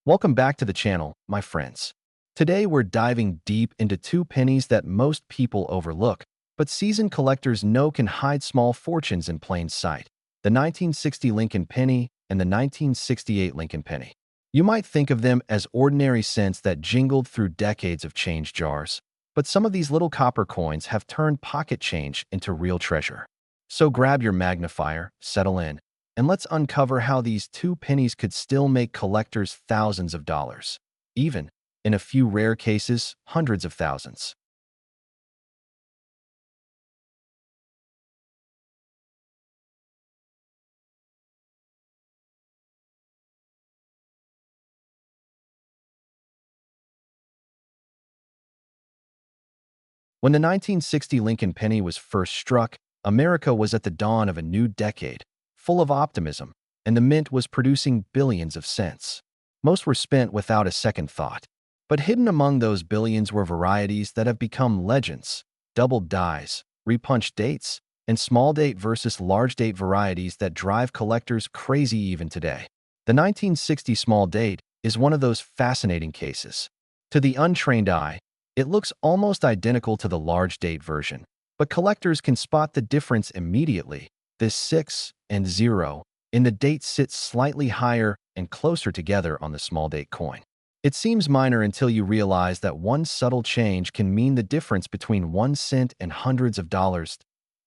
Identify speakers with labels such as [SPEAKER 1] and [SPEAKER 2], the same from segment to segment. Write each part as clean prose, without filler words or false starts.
[SPEAKER 1] Welcome back to the channel, my friends. Today we're diving deep into two pennies that most people overlook, but seasoned collectors know can hide small fortunes in plain sight. The 1960 Lincoln penny and the 1968 Lincoln penny. You might think of them as ordinary cents that jingled through decades of change jars, but some of these little copper coins have turned pocket change into real treasure. So grab your magnifier, settle in, and let's uncover how these two pennies could still make collectors thousands of dollars, even, in a few rare cases, hundreds of thousands. When the 1960 Lincoln penny was first struck, America was at the dawn of a new decade, full of optimism, and the mint was producing billions of cents. Most were spent without a second thought. But hidden among those billions were varieties that have become legends: doubled dies, repunched dates, and small date versus large date varieties that drive collectors crazy even today. The 1960 small date is one of those fascinating cases. To the untrained eye, it looks almost identical to the large date version, but collectors can spot the difference immediately. This 6 and 0 in the date sits slightly higher and closer together on the small date coin. It seems minor until you realize that one subtle change can mean the difference between 1 cent and hundreds of dollars.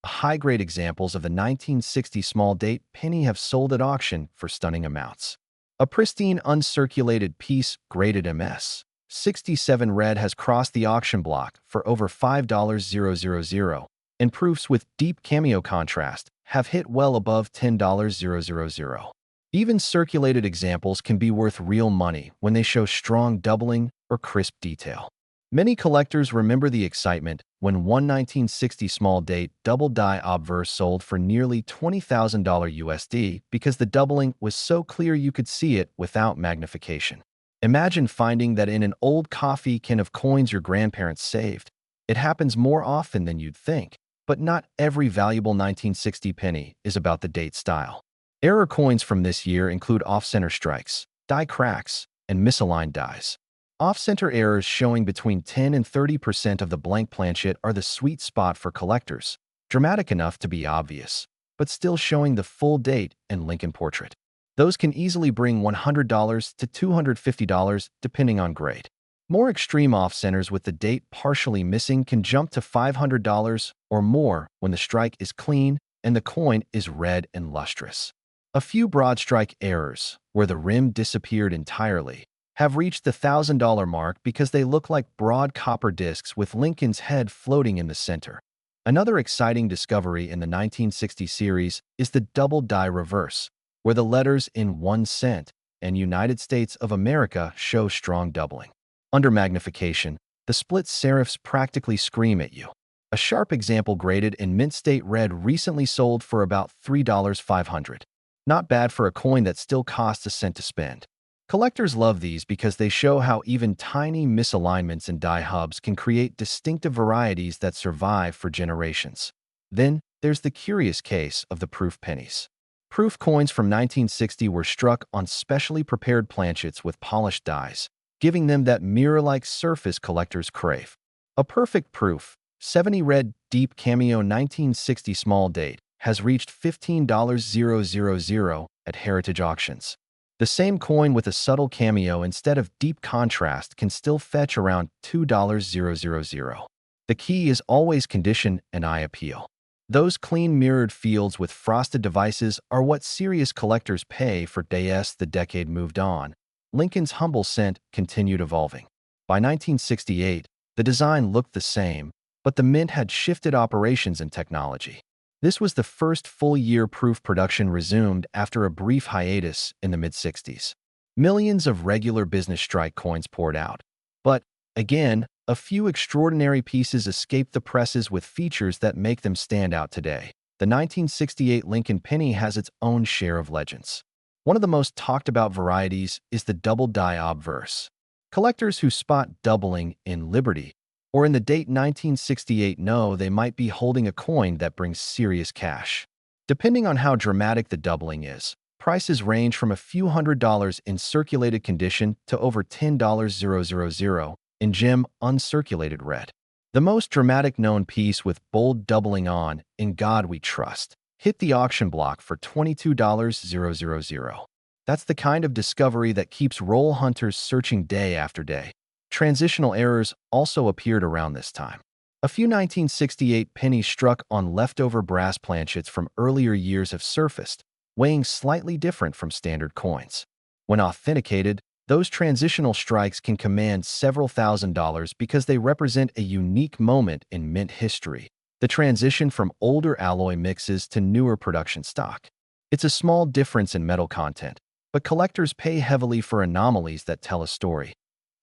[SPEAKER 1] High-grade examples of the 1960 small date penny have sold at auction for stunning amounts. A pristine uncirculated piece graded MS 67 red has crossed the auction block for over $5,000, and proofs with deep cameo contrast have hit well above $10,000. Even circulated examples can be worth real money when they show strong doubling or crisp detail. Many collectors remember the excitement when one 1960 small date double die obverse sold for nearly $20,000 USD because the doubling was so clear you could see it without magnification. Imagine finding that in an old coffee can of coins your grandparents saved. It happens more often than you'd think, but not every valuable 1960 penny is about the date style. Error coins from this year include off-center strikes, die cracks, and misaligned dies. Off-center errors showing between 10 and 30% of the blank planchet are the sweet spot for collectors, dramatic enough to be obvious, but still showing the full date and Lincoln portrait. Those can easily bring $100 to $250 depending on grade. More extreme off-centers with the date partially missing can jump to $500 or more when the strike is clean and the coin is red and lustrous. A few broad strike errors, where the rim disappeared entirely, have reached the $1,000 mark because they look like broad copper discs with Lincoln's head floating in the center. Another exciting discovery in the 1960 series is the double die reverse, where the letters in 1 cent and United States of America show strong doubling. Under magnification, the split serifs practically scream at you. A sharp example graded in mint state red recently sold for about $3,500. Not bad for a coin that still costs a cent to spend. Collectors love these because they show how even tiny misalignments in die hubs can create distinctive varieties that survive for generations. Then, there's the curious case of the proof pennies. Proof coins from 1960 were struck on specially prepared planchets with polished dies, giving them that mirror-like surface collectors crave. A perfect proof, 70 red deep cameo 1960 small date, has reached $15,000 at heritage auctions. The same coin with a subtle cameo instead of deep contrast can still fetch around $2,000. The key is always condition and eye appeal. Those clean mirrored fields with frosted devices are what serious collectors pay for. As the decade moved on, Lincoln's humble cent continued evolving. By 1968, the design looked the same, but the mint had shifted operations and technology. This was the first full-year proof production resumed after a brief hiatus in the mid-60s. Millions of regular business strike coins poured out. But, again, a few extraordinary pieces escaped the presses with features that make them stand out today. The 1968 Lincoln penny has its own share of legends. One of the most talked about varieties is the double die obverse. Collectors who spot doubling in Liberty or in the date 1968 know they might be holding a coin that brings serious cash. Depending on how dramatic the doubling is, Prices range from a few $100s in circulated condition to over $10,000 in gem uncirculated red. The most dramatic known piece with bold doubling on "In God We Trust" hit the auction block for $22,000. That's the kind of discovery that keeps roll hunters searching day after day. Transitional errors also appeared around this time. A few 1968 pennies struck on leftover brass planchets from earlier years have surfaced, weighing slightly different from standard coins. When authenticated, those transitional strikes can command several $1,000s because they represent a unique moment in mint history, the transition from older alloy mixes to newer production stock. It's a small difference in metal content, but collectors pay heavily for anomalies that tell a story.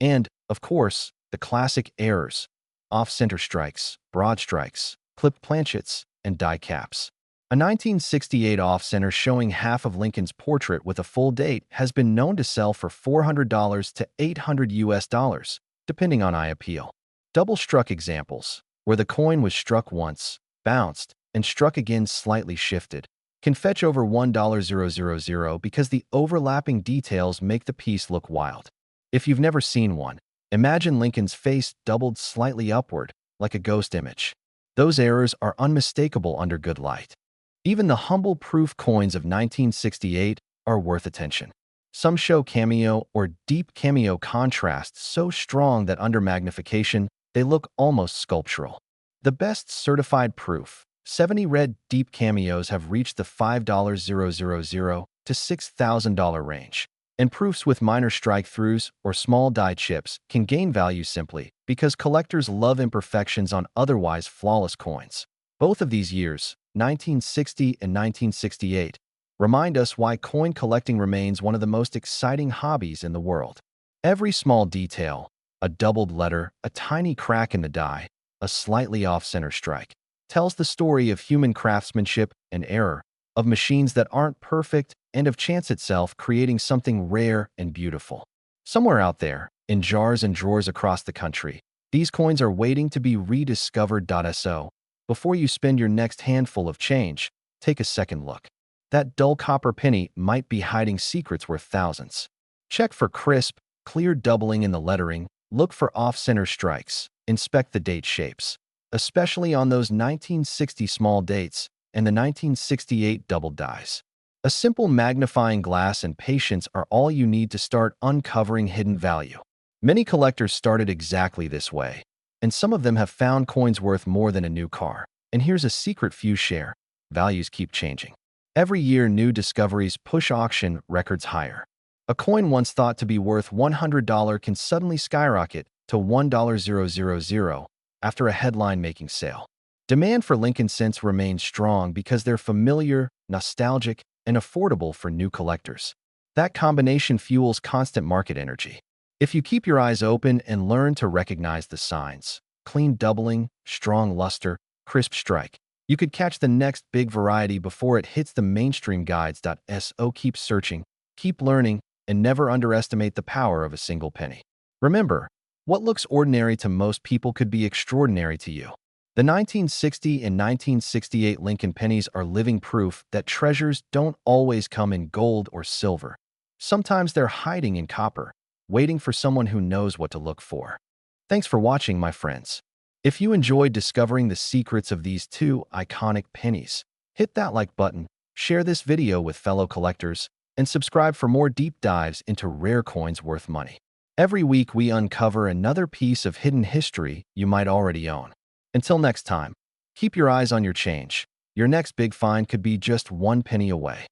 [SPEAKER 1] And, of course, the classic errors: off-center strikes, broad strikes, clipped planchets, and die caps. A 1968 off-center showing half of Lincoln's portrait with a full date has been known to sell for $400 to $800, depending on eye appeal. Double-struck examples, where the coin was struck once, bounced, and struck again slightly shifted, can fetch over $1,000 because the overlapping details make the piece look wild. If you've never seen one, imagine Lincoln's face doubled slightly upward, like a ghost image. Those errors are unmistakable under good light. Even the humble proof coins of 1968 are worth attention. Some show cameo or deep cameo contrast so strong that under magnification, they look almost sculptural. The best certified proof, 70 red deep cameos, have reached the $5,000 to $6,000 range, and proofs with minor strike-throughs or small die chips can gain value simply because collectors love imperfections on otherwise flawless coins. Both of these years, 1960 and 1968, remind us why coin collecting remains one of the most exciting hobbies in the world. Every small detail, a doubled letter, a tiny crack in the die, a slightly off-center strike, tells the story of human craftsmanship and error, of machines that aren't perfect, and of chance itself creating something rare and beautiful. Somewhere out there, in jars and drawers across the country, these coins are waiting to be rediscovered. So, before you spend your next handful of change, take a second look. That dull copper penny might be hiding secrets worth thousands. Check for crisp, clear doubling in the lettering, look for off-center strikes, inspect the date shapes, especially on those 1960 small dates and the 1968 doubled dies. A simple magnifying glass and patience are all you need to start uncovering hidden value. Many collectors started exactly this way, and some of them have found coins worth more than a new car. And here's a secret few share: values keep changing. Every year, new discoveries push auction records higher. A coin once thought to be worth $100 can suddenly skyrocket to $1,000 after a headline-making sale. Demand for Lincoln cents remains strong because they're familiar, nostalgic, and affordable for new collectors. That combination fuels constant market energy. If you keep your eyes open and learn to recognize the signs: clean doubling, strong luster, crisp strike, you could catch the next big variety before it hits the mainstream guides. So keep searching, keep learning, and never underestimate the power of a single penny. Remember, what looks ordinary to most people could be extraordinary to you. The 1960 and 1968 Lincoln pennies are living proof that treasures don't always come in gold or silver. Sometimes they're hiding in copper, waiting for someone who knows what to look for. Thanks for watching, my friends. If you enjoyed discovering the secrets of these two iconic pennies, hit that like button, share this video with fellow collectors, and subscribe for more deep dives into rare coins worth money. Every week we uncover another piece of hidden history you might already own. Until next time, keep your eyes on your change. Your next big find could be just one penny away.